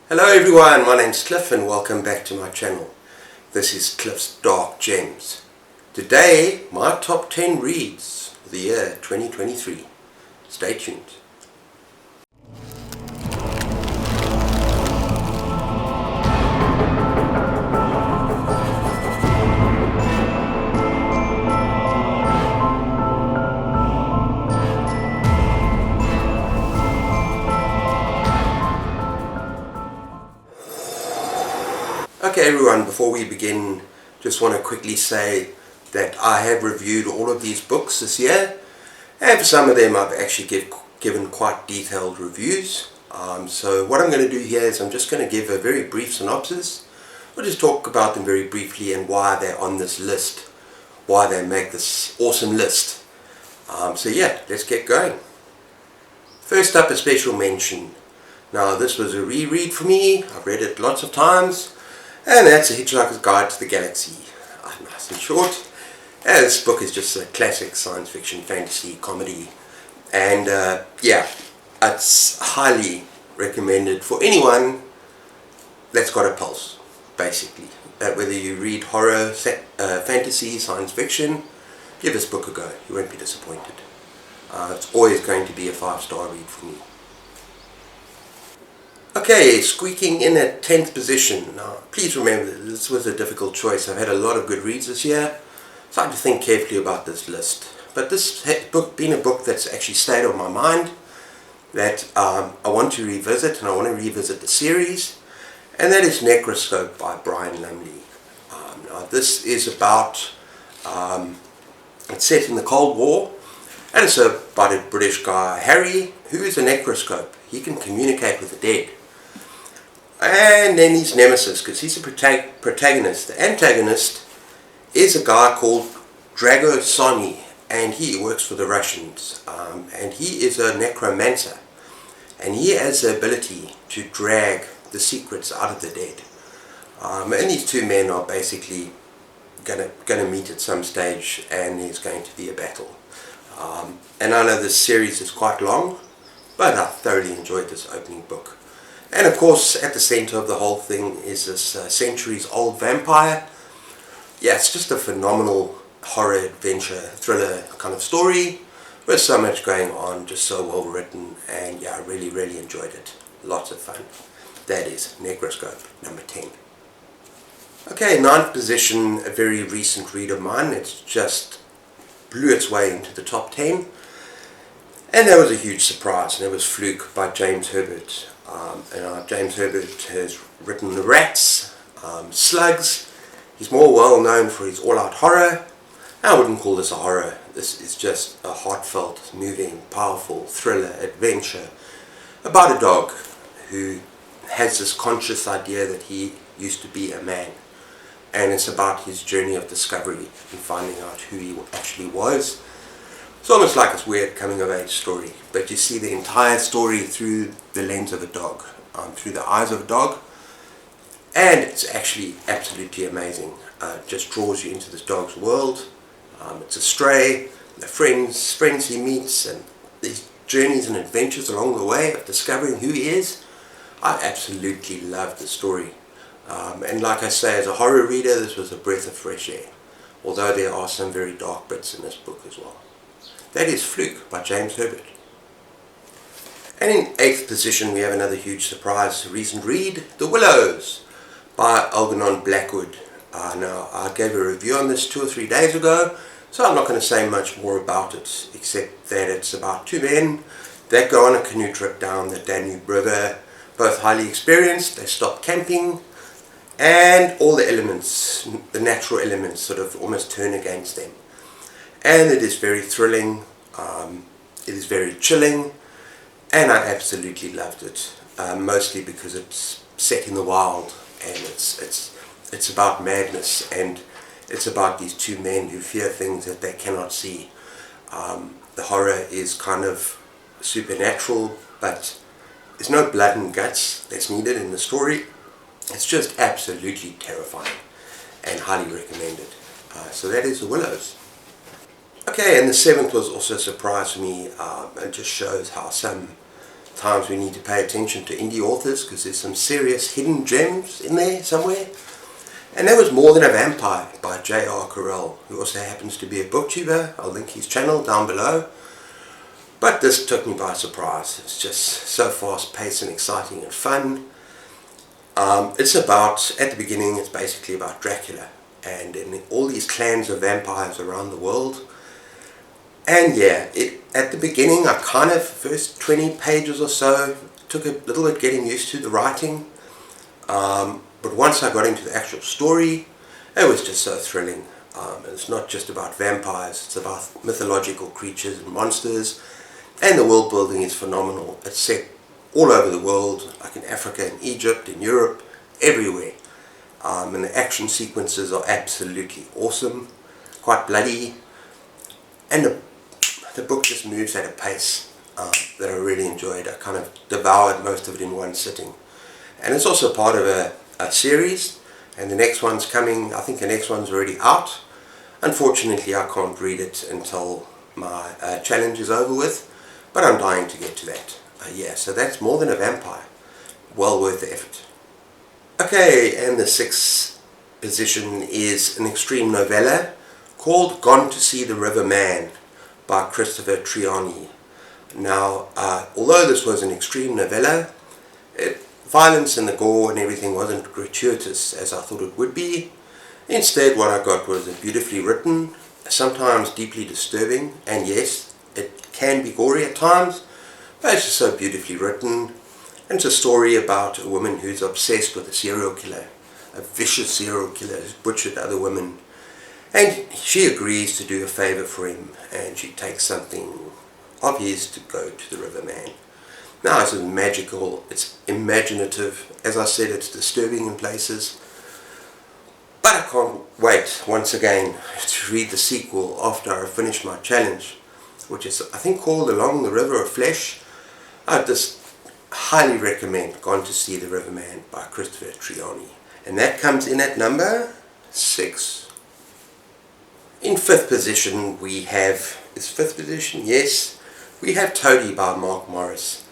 Hello everyone, my name's Cliff and welcome back to my channel. This is Cliff's Dark Gems. Today, my top 10 reads for the year 2023. Stay tuned. Okay everyone, before we begin, just want to quickly say that I have reviewed all of these books this year, and for some of them I've actually given quite detailed reviews. So what I'm going to do here is I'm just going to give a very brief synopsis. We'll just talk about them very briefly and why they're on this list, why they make this awesome list. So yeah, let's get going. First up, a special mention. Now this was a reread for me. I've read it lots of times. And that's A Hitchhiker's Guide to the Galaxy. Nice and short. This book is just a classic science fiction, fantasy, comedy. And yeah, it's highly recommended for anyone that's got a pulse, basically. Whether you read horror, fantasy, science fiction, give this book a go. You won't be disappointed. It's always going to be a 5-star read for me. Okay, squeaking in at 10th position. Now, please remember this was a difficult choice. I've had a lot of good reads this year, so I had to think carefully about this list. But this book being a book that's actually stayed on my mind, that I want to revisit, and I want to revisit the series, and that is Necroscope by Brian Lumley. Now, this is about, it's set in the Cold War, and it's about a British guy, Harry, who is a necroscope. He can communicate with the dead. And then his nemesis, because he's a protagonist. The antagonist is a guy called Drago Sony, and he works for the Russians. And he is a necromancer. And he has the ability to drag the secrets out of the dead. And these two men are basically going to meet at some stage, and there's going to be a battle. And I know this series is quite long, but I thoroughly enjoyed this opening book. And of course, at the center of the whole thing is this centuries-old vampire. Yeah, it's just a phenomenal horror, adventure, thriller kind of story with so much going on, just so well written, and yeah, I really, really enjoyed it. Lots of fun. That is Necroscope, number 10. Okay, 9th position, a very recent read of mine. It's just blew its way into the top 10. And that was a huge surprise, and it was Fluke by James Herbert. James Herbert has written The Rats, Slugs. He's more well known for his all-out horror. I wouldn't call this a horror. This is just a heartfelt, moving, powerful thriller adventure about a dog who has this conscious idea that he used to be a man. And it's about his journey of discovery and finding out who he actually was. It's almost like a weird coming-of-age story, but you see the entire story through the lens of a dog, through the eyes of a dog, and it's actually absolutely amazing. It just draws you into this dog's world. It's a stray, the friends he meets, and these journeys and adventures along the way of discovering who he is. I absolutely loved the story. And like I say, as a horror reader, this was a breath of fresh air, although there are some very dark bits in this book as well. That is Fluke by James Herbert. And in 8th position we have another huge surprise, recent read, The Willows by Algernon Blackwood. Now I gave a review on this 2 or 3 days ago, so I'm not going to say much more about it, except that it's about two men that go on a canoe trip down the Danube River, both highly experienced. They stop camping, and all the elements, the natural elements, sort of almost turn against them. And it is very thrilling, it is very chilling, and I absolutely loved it, mostly because it's set in the wild, and it's about madness, and it's about these two men who fear things that they cannot see. The horror is kind of supernatural, but there's no blood and guts that's needed in the story. It's just absolutely terrifying, and highly recommended. So that is The Willows. Okay, and the 7th was also a surprise for me. It just shows how some times we need to pay attention to indie authors because there's some serious hidden gems in there somewhere. And that was More Than a Vampire by J.R. Correll, who also happens to be a booktuber. I'll link his channel down below. But this took me by surprise. It's just so fast-paced and exciting and fun. It's about, at the beginning, it's basically about Dracula and in all these clans of vampires around the world. And yeah, at the beginning, I kind of, first 20 pages or so, took a little bit getting used to the writing. But once I got into the actual story, it was just so thrilling. It's not just about vampires, it's about mythological creatures and monsters. And the world building is phenomenal. It's set all over the world, like in Africa, in Egypt, in Europe, everywhere. And the action sequences are absolutely awesome, quite bloody. And the book just moves at a pace that I really enjoyed. I kind of devoured most of it in one sitting. And it's also part of a series, and the next one's coming. I think the next one's already out. Unfortunately, I can't read it until my challenge is over with, but I'm dying to get to that. Yeah, so that's More Than a Vampire. Well worth the effort. Okay, and the sixth position is an extreme novella called Gone to See the River Man by Christopher Triani. Now, although this was an extreme novella, violence and the gore and everything wasn't gratuitous as I thought it would be. Instead, what I got was beautifully written, sometimes deeply disturbing, and yes, it can be gory at times, but it's just so beautifully written. And it's a story about a woman who's obsessed with a serial killer, a vicious serial killer who's butchered other women. And she agrees to do a favor for him, and she takes something of his to go to the River Man. Now, it's magical, it's imaginative, as I said, it's disturbing in places. But I can't wait, once again, to read the sequel after I finish my challenge, which is, I think, called Along the River of Flesh. I just highly recommend Gone to See the River Man by Christopher Triani. And that comes in at number 6. In fifth position we have, is fifth position? Yes. We have Toady by Mark Morris.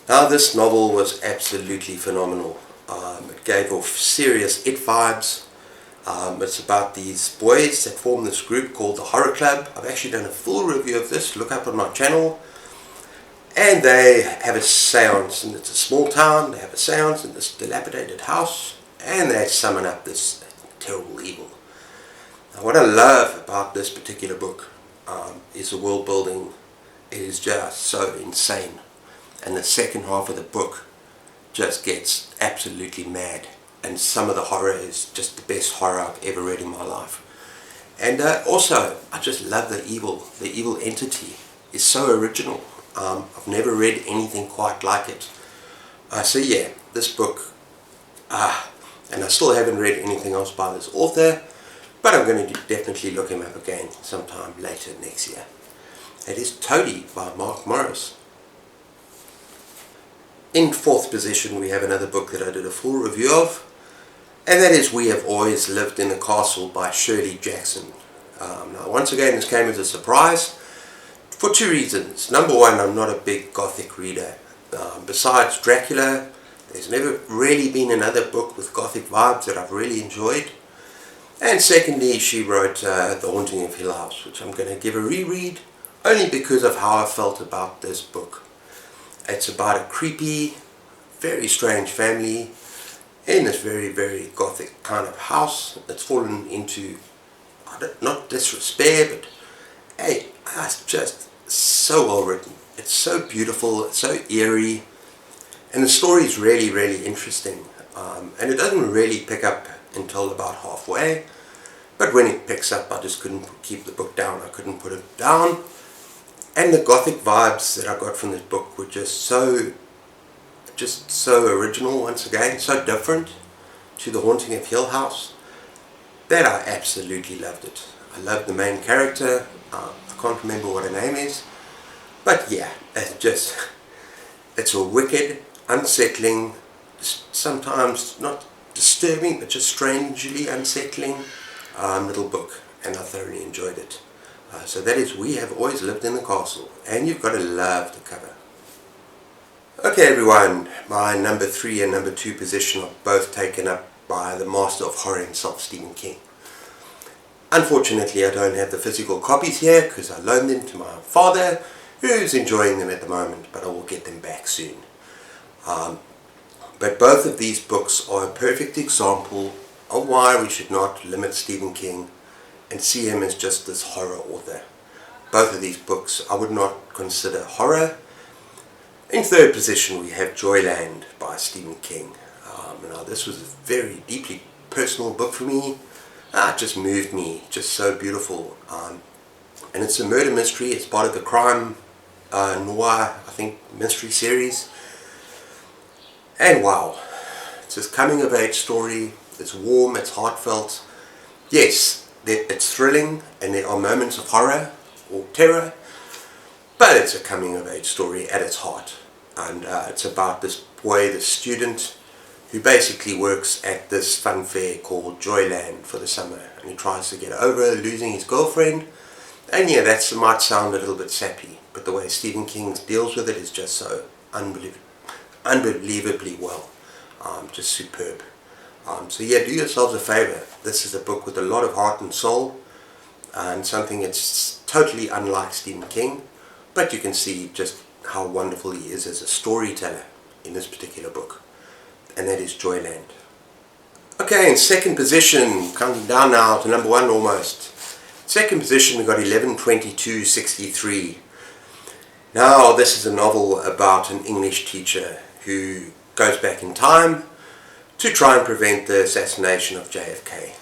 Now this novel was absolutely phenomenal. It gave off serious It vibes. It's about these boys that form this group called the Horror Club. I've actually done a full review of this, look up on my channel. And they have a seance, and it's a small town. They have a seance in this dilapidated house, and they summon up this terrible evil. Now, what I love about this particular book is the world building. It is just so insane, and the second half of the book just gets absolutely mad, and some of the horror is just the best horror I've ever read in my life. And also, I just love the evil entity is so original. I've never read anything quite like it. So yeah, this book, and I still haven't read anything else by this author, but I'm going to definitely look him up again sometime later next year. It is Toady by Mark Morris. In fourth position we have another book that I did a full review of, and that is We Have Always Lived in the Castle by Shirley Jackson. Now once again, this came as a surprise for two reasons. Number one, I'm not a big Gothic reader. Besides Dracula, there's never really been another book with Gothic vibes that I've really enjoyed. And secondly, she wrote The Haunting of Hill House, which I'm going to give a reread, only because of how I felt about this book. It's about a creepy, very strange family in this very, very Gothic kind of house that's fallen into, not disrepair, but hey, it's just so well written. It's so beautiful, it's so eerie, and the story is really, really interesting. And it doesn't really pick up until about halfway, but when it picks up, I just couldn't keep the book down. I couldn't put it down. And the Gothic vibes that I got from this book were just so original, once again, so different to The Haunting of Hill House, that I absolutely loved it. I loved the main character. I can't remember what her name is, but yeah, it's a wicked, unsettling, sometimes not disturbing, but just strangely unsettling little book, and I thoroughly enjoyed it. So that is We Have Always Lived in the Castle, and you've got to love the cover. Okay everyone, my number 3 and number 2 position are both taken up by the master of horror himself, Stephen King. Unfortunately I don't have the physical copies here because I loaned them to my father, who's enjoying them at the moment, but I will get them back soon. But both of these books are a perfect example of why we should not limit Stephen King and see him as just this horror author. Both of these books I would not consider horror. In third position we have Joyland by Stephen King. Now this was a very deeply personal book for me. It just moved me, just so beautiful. And it's a murder mystery. It's part of the crime noir, I think, mystery series. And wow, it's this coming of age story. It's warm, it's heartfelt. Yes, it's thrilling and there are moments of horror or terror, but it's a coming of age story at its heart. And it's about this boy, this student, who basically works at this fun fair called Joyland for the summer, and he tries to get over losing his girlfriend. And yeah, that might sound a little bit sappy, but the way Stephen King deals with it is just so unbelievably well, just superb. So yeah, do yourselves a favor. This is a book with a lot of heart and soul, and something that's totally unlike Stephen King, but you can see just how wonderful he is as a storyteller in this particular book, and that is Joyland. Okay, in second position, counting down now to number 1 almost. Second position we got 11/22/63. Now this is a novel about an English teacher who goes back in time to try and prevent the assassination of JFK.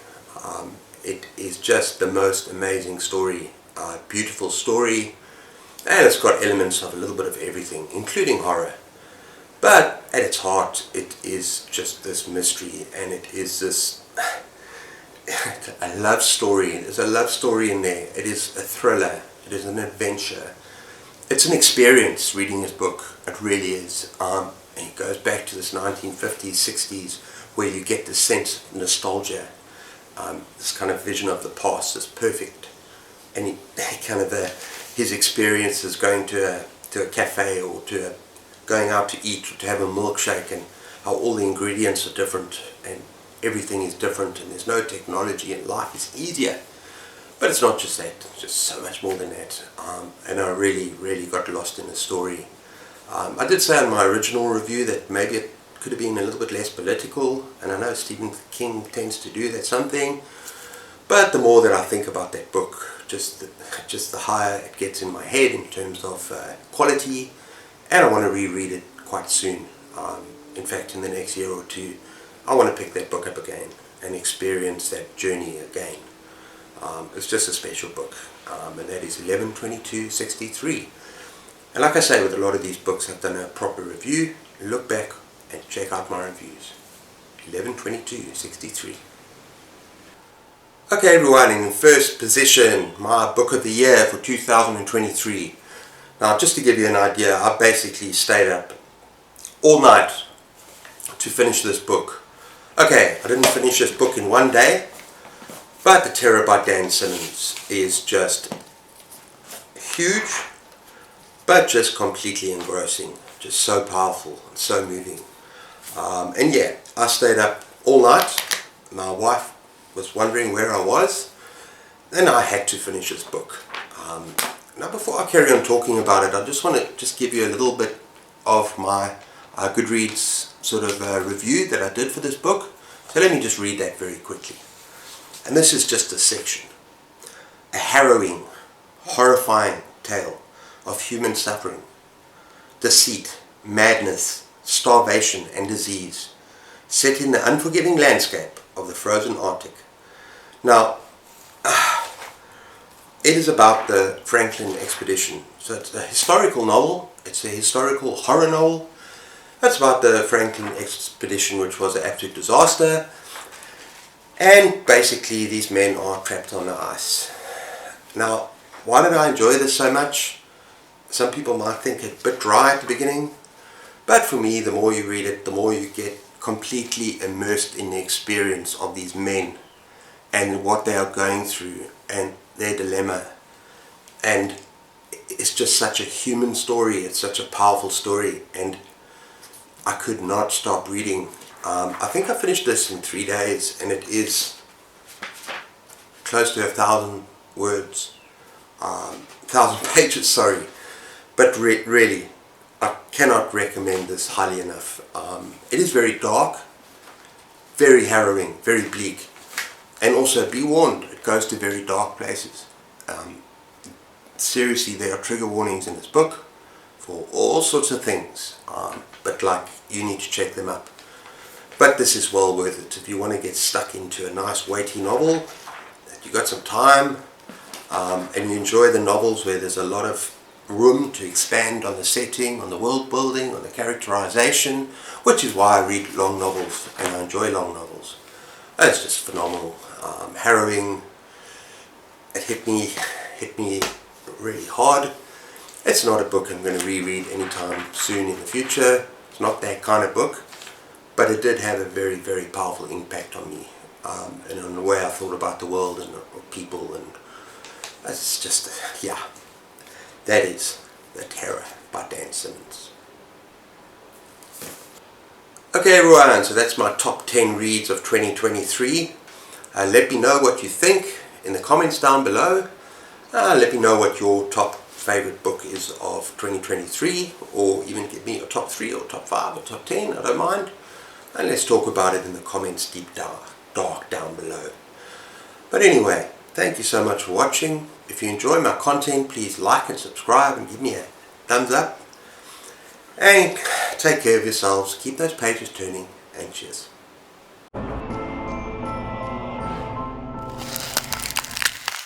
It is just the most amazing story, beautiful story, and it's got elements of a little bit of everything, including horror. But at its heart, it is just this mystery, and it is this a love story. There's a love story in there. It is a thriller. It is an adventure. It's an experience reading this book. It really is. And it goes back to this 1950s, 60s, where you get this sense of nostalgia, this kind of vision of the past is perfect. And his experiences going to a cafe or going out to eat or to have a milkshake, and how all the ingredients are different and everything is different, and there's no technology and life is easier. But it's not just that, it's just so much more than that. And I really got lost in the story. I did say in my original review that maybe it could have been a little bit less political, and I know Stephen King tends to do that something, but the more that I think about that book, just the higher it gets in my head in terms of quality, and I want to reread it quite soon. In fact, in the next year or two, I want to pick that book up again and experience that journey again. It's just a special book, and that is 11/22/63. And like I say, with a lot of these books, I've done a proper review. Look back and check out my reviews. 11/22/63. Okay everyone, in first position, my book of the year for 2023. Now just to give you an idea, I basically stayed up all night to finish this book. Okay, I didn't finish this book in one day, but The Terror by Dan Simmons is just huge, but just completely engrossing, just so powerful and so moving. And yeah, I stayed up all night. My wife was wondering where I was, and I had to finish this book. Now before I carry on talking about it, I just want to give you a little bit of my Goodreads sort of review that I did for this book. So let me just read that very quickly. And this is just a section. A harrowing, horrifying tale of human suffering, deceit, madness, starvation and disease, set in the unforgiving landscape of the frozen Arctic. Now, it is about the Franklin expedition. So it's a historical novel, it's a historical horror novel. It's about the Franklin expedition, which was an absolute disaster. And basically these men are trapped on the ice. Now, why did I enjoy this so much? Some people might think it a bit dry at the beginning, but for me, the more you read it, the more you get completely immersed in the experience of these men and what they are going through and their dilemma. And it's just such a human story, it's such a powerful story, and I could not stop reading. I think I finished this in 3 days, and it is close to 1,000 words, 1,000 pages, sorry. But really, I cannot recommend this highly enough. It is very dark, very harrowing, very bleak. And also, be warned, it goes to very dark places. Seriously, there are trigger warnings in this book for all sorts of things. But like, you need to check them up. But this is well worth it. If you want to get stuck into a nice weighty novel, that you got some time, and you enjoy the novels where there's a lot of room to expand on the setting, on the world building, on the characterization, which is why I read long novels and I enjoy long novels. It's just phenomenal, harrowing. It hit me really hard. It's not a book I'm going to reread anytime soon in the future. It's not that kind of book, but it did have a very, very powerful impact on me, and on the way I thought about the world and people, and it's just, yeah. That is The Terror by Dan Simmons. Okay everyone, so that's my top 10 reads of 2023. Let me know what you think in the comments down below. Let me know what your top favorite book is of 2023, or even give me your top 3 or top 5 or top 10, I don't mind. And let's talk about it in the comments deep dark down below. But anyway, thank you so much for watching. If you enjoy my content, please like and subscribe and give me a thumbs up. And take care of yourselves, keep those pages turning, and cheers.